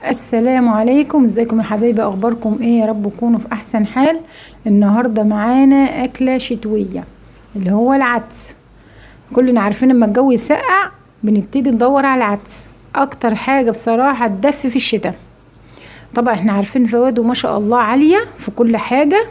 السلام عليكم، ازيكم يا حبايبي؟ اخباركم ايه؟ يا رب تكونوا في احسن حال. النهارده معانا اكله شتويه اللي هو العدس. كلنا عارفين لما الجو يسقع بنبتدي ندور على العدس، اكتر حاجه بصراحه تدفي في الشتاء. طبعا احنا عارفين فوائده ما شاء الله عاليه في كل حاجه.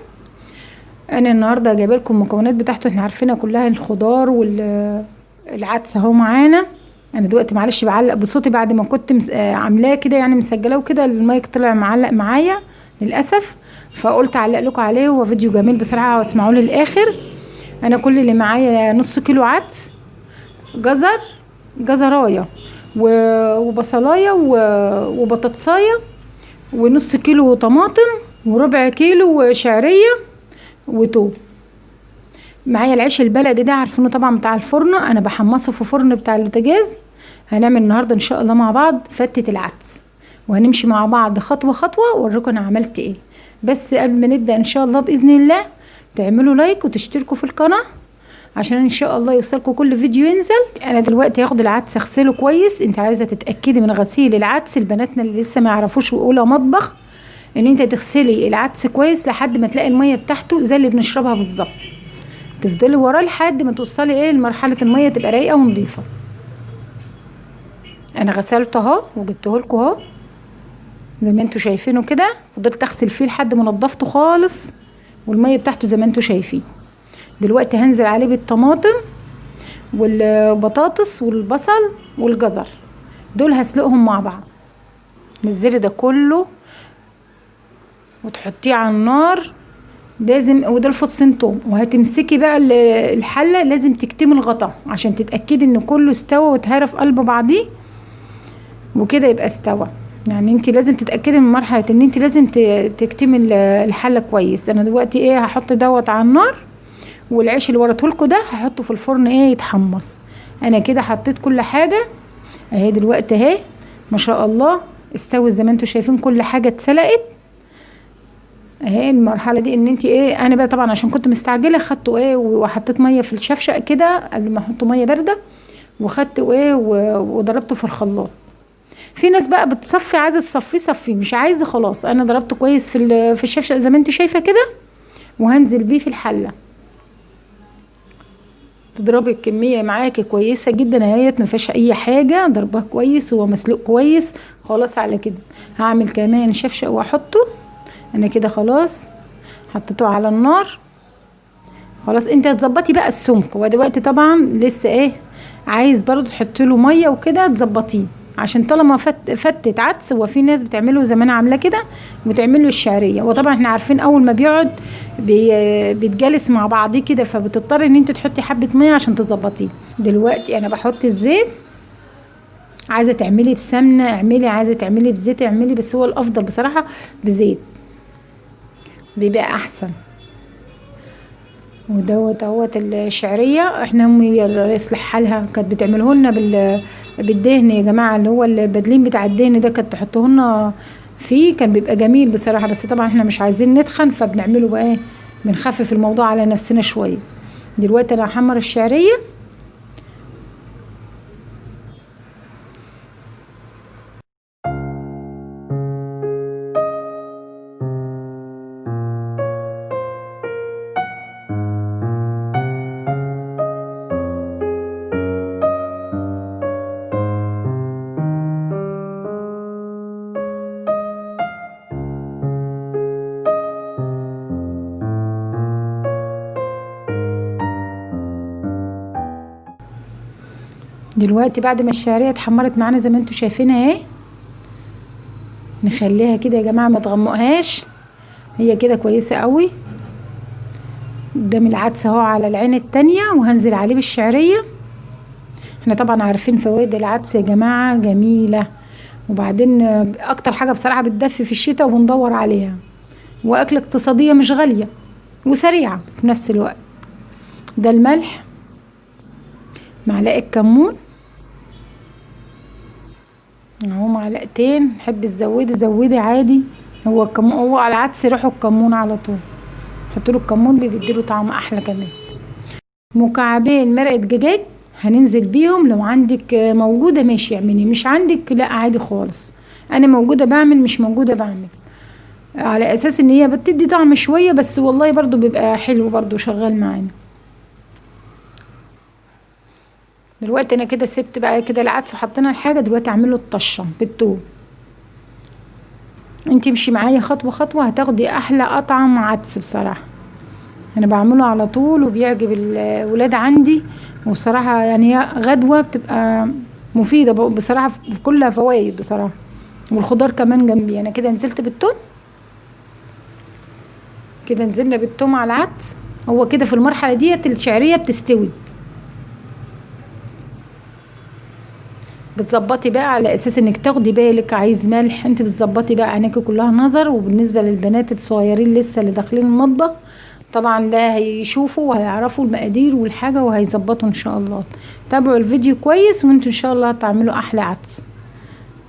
انا النهارده جايبه لكم المكونات بتاعته، احنا عارفينها كلها، الخضار والعدس اهو معانا. انا دلوقتي معلش بعلق بصوتي بعد ما كنت عاملاه كده، يعني مسجلاه وكده، المايك طلع معلق معايا للاسف، فقلت اعلق لكم عليه. هو فيديو جميل بصراحه واسمعوه للاخر. انا كل اللي معايا نص كيلو عدس، جزر، جزرايه وبصلايه وبطاطسايه، ونص كيلو طماطم، وربع كيلو شعريه، وتوم. معايا العيش البلدي ده، عارفينه طبعا بتاع الفرن، انا بحمصه في فرن بتاع البوتاجاز. هنعمل النهارده ان شاء الله مع بعض فتة العدس، وهنمشي مع بعض خطوه خطوه واوريكم انا عملت ايه. بس قبل ما نبدا ان شاء الله باذن الله تعملوا لايك وتشتركوا في القناه عشان ان شاء الله يوصلكوا كل فيديو ينزل. انا دلوقتي هاخد العدس اغسله كويس. انت عايزه تتاكدي من غسيل العدس، البناتنا اللي لسه ما يعرفوش واولى مطبخ، ان انت تغسلي العدس كويس لحد ما تلاقي الميه بتاعته زي اللي بنشربها بالظبط. تفضلي وراه لحد ما توصلي لمرحله الميه تبقى رايقه ونضيفه. انا غسلته اهو وجبته لكم اهو زي ما انتوا شايفينه كده. فضلت اغسل فيه لحد ما نضفته خالص والميه بتاعته زي ما انتوا شايفين. دلوقتي هنزل عليه بالطماطم والبطاطس والبصل والجزر، دول هسلقهم مع بعض. نزلي ده كله وتحطيه على النار لازم، وده الفصين توم. وهتمسكي بقى الحله، لازم تكتمي الغطا عشان تتاكدي ان كله استوى واتهرى في قلب بعضيه، وكده يبقى استوى. يعني انت لازم تتاكدي من مرحله ان انت لازم تكتمي الحله كويس. انا دلوقتي هحط دوت على النار، والعيش اللي وريتهولكوا ده هحطه في الفرن يتحمص. انا كده حطيت كل حاجه اهي. دلوقتي اهي ما شاء الله استوت زي ما انتوا شايفين، كل حاجه اتسلقت اهي. المرحله دي ان انت انا بقى طبعا عشان كنت مستعجله خدته وحطيت ميه في الشفشق كده قبل ما احط ميه بارده، وخدته وضربته في الخلاط. في ناس بقى بتصفي، عايزه تصفيه صفيه، مش عايزه خلاص. انا ضربته كويس في الشفشق زي ما انت شايفه كده، وهنزل بيه في الحله. تضربي الكميه معاكي كويسه جدا اهيت، ما فيهاش اي حاجه، ضربها كويس وهو مسلوق كويس. خلاص على كده هعمل كمان شفشق واحطه. انا كده خلاص حطيته على النار. خلاص انت هتظبطي بقى السمك. ودلوقتي طبعا لسه عايز برضو تحطي له ميه وكده تظبطيه، عشان طالما فتت عدس. وفي ناس بتعمله زي ما انا عامله كده وتعمله الشعريه، وطبعا احنا عارفين اول ما بيقعد بيتجلس مع بعضيه كده، فبتضطري ان انت تحطي حبه ميه عشان تظبطيه. دلوقتي انا بحط الزيت. عايزه تعملي بسمنه اعملي، عايزه تعملي بزيت اعملي، بس هو الافضل بصراحه بزيت، بيبقى احسن. ودوت الشعريه احنا امي الله يصلح حالها كانت بتعمله لنا بالدهن يا جماعه، اللي هو البدلين بتاع الدهن ده، كانت تحطه لنا فيه، كان بيبقى جميل بصراحه. بس طبعا احنا مش عايزين نتخن، فبنعمله بقى بنخفف الموضوع على نفسنا شويه. دلوقتي انا هحمر الشعريه. دلوقتي بعد ما الشعريه اتحمرت معانا زي ما انتوا شايفينها نخليها كده يا جماعه، ما تغمقهاش، هي كده كويسه قوي. قدام العدس اهو على العين التانية، وهنزل عليه بالشعريه. احنا طبعا عارفين فوائد العدس يا جماعه جميله، وبعدين اكتر حاجه بصراحه بتدفي في الشتاء وبندور عليها، واكل اقتصاديه مش غاليه وسريعه في نفس الوقت. ده الملح، معلقه كمون اهو، معلقتين. حبي تزودي زودي عادي. هو الكمون هو على العدس روحوا الكمون على طول، حطوا له الكمون بيديله طعم احلى كمان. مكعبين مرقه دجاج هننزل بيهم، لو عندك موجوده ماشي اعملي، مش عندك لا عادي خالص. انا موجوده بعمل، مش موجوده بعمل، على اساس ان هي بتدي طعم شويه، بس والله برضو بيبقى حلو برضو شغال معانا. دلوقتي انا كده سبت بقى كده العدس وحطينا الحاجه، دلوقتي اعمله الطشه بالثوم. انتي امشي معايا خطوه خطوه هتاخدي احلى اطعم عدس بصراحه. انا بعمله على طول وبيعجب الولاد عندي، وبصراحه يعني هي غدوه بتبقى مفيده بصراحه، كلها فوائد بصراحه، والخضار كمان جنبي. انا كده نزلت بالثوم، كده نزلنا بالثوم على العدس. هو كده في المرحله ديت الشعريه بتستوي، بتظبطي بقى على اساس انك تاخدي بالك. عايز ملح انت بتظبطي بقى، عينيكي كلها نظر. وبالنسبه للبنات الصغيرين لسه اللي داخلين المطبخ، طبعا ده هيشوفوا وهيعرفوا المقادير والحاجه وهيظبطوا ان شاء الله. تابعوا الفيديو كويس وانتوا ان شاء الله هتعملوا احلى عدس.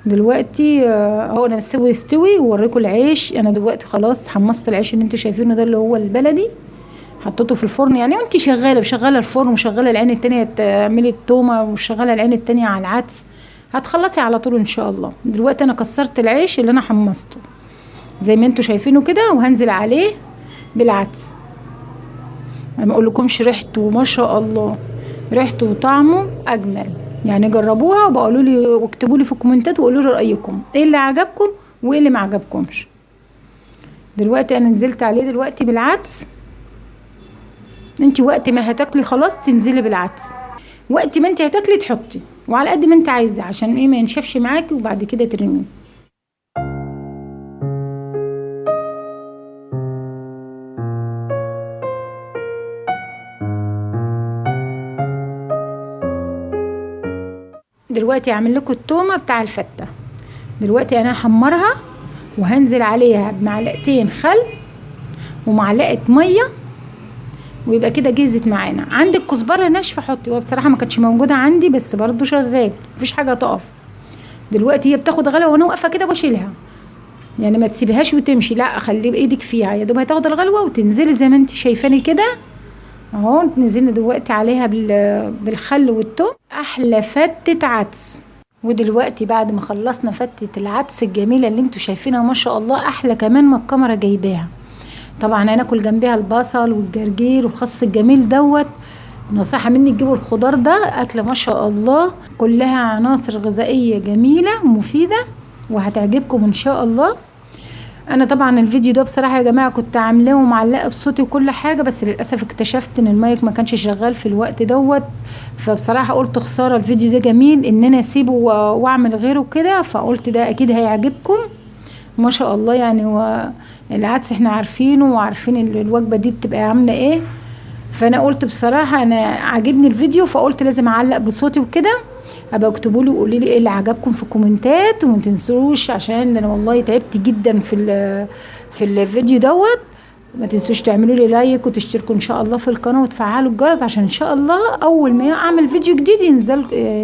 دلوقتي اهو انا بسيبه يستوي ووريكم العيش. انا دلوقتي خلاص حمصت العيش اللي انتوا شايفينه ده اللي هو البلدي، حطيته في الفرن يعني. وانت شغاله الفرن وشغاله العين التانية تعملي التومه وشغاله العين التانية على العدس، هتخلصي على طول ان شاء الله. دلوقتي انا كسرت العيش اللي انا حمصته زي ما انتوا شايفينه كده، وهنزل عليه بالعدس. ما اقولكمش ريحته ما شاء الله، ريحته وطعمه اجمل يعني. جربوها وبقولوا لي واكتبوا لي في الكومنتات وقولوا لي رايكم ايه اللي عجبكم وايه اللي ما عجبكمش. دلوقتي انا نزلت عليه دلوقتي بالعدس. انت وقت ما هتاكلي خلاص تنزلي بالعدس، وقت ما انت هتاكلي تحطي، وعلى قد ما انت عايزه عشان ايه ما ينشفش معاكي وبعد كده ترميه. دلوقتي هعمل لكم التومه بتاع الفته. دلوقتي انا هحمرها وهنزل عليها بمعلقتين خل ومعلقه ميه، ويبقى كده جهزت معانا. عندك كزبره ناشفه حطي، هو بصراحه ما كانتش موجوده عندي بس برضو شغال، مفيش حاجه تقف. دلوقتي هي بتاخد غلوه وانا واقفه كده بشيلها، يعني ما تسيبيهاش وتمشي، لا خلي بايدك فيها يا دوب هتاخد الغلوه وتنزلي زي ما انت شايفاني كده اهو. نزلنا دلوقتي عليها بالخل والثوم، احلى فتة عدس. ودلوقتي بعد ما خلصنا فتة العدس الجميله اللي انتوا شايفينها ما شاء الله، احلى كمان ما الكاميرا جايباها. طبعا هناكل جنبها البصل والجرجير والخس الجميل دوت. نصيحة مني تجيبوا الخضار ده، اكله ما شاء الله كلها عناصر غذائيه جميله ومفيده وهتعجبكم ان شاء الله. انا طبعا الفيديو ده بصراحه يا جماعه كنت عاملاه ومعلقه بصوتي وكل حاجه، بس للاسف اكتشفت ان المايك ما كانش شغال في الوقت دوت. فبصراحه قلت خساره، الفيديو ده جميل ان انا اسيبه واعمل غيره كده، فقلت ده اكيد هيعجبكم ما شاء الله. يعني هو العدس احنا عارفينه وعارفين الوجبه دي بتبقى عامله ايه، فانا قلت بصراحه انا عاجبني الفيديو فقلت لازم اعلق بصوتي وكده. ابقى اكتبوا لي وقولوا لي ايه اللي عجبكم في الكومنتات، وما تنسوش عشان انا والله تعبت جدا في الفيديو دوت. ما تنسوش تعملوا لي لايك وتشتركوا ان شاء الله في القناه وتفعلوا الجرس عشان ان شاء الله اول ما اعمل فيديو جديد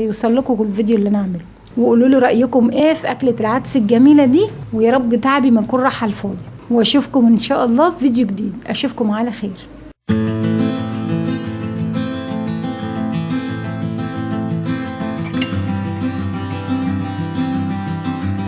يوصل لكم الفيديو اللي انا اعمله. وقولوا لي رايكم ايه في اكله العدس الجميله دي، ويا رب تعبي ما يكون راح على الفاضي. واشوفكم ان شاء الله في فيديو جديد، اشوفكم على خير.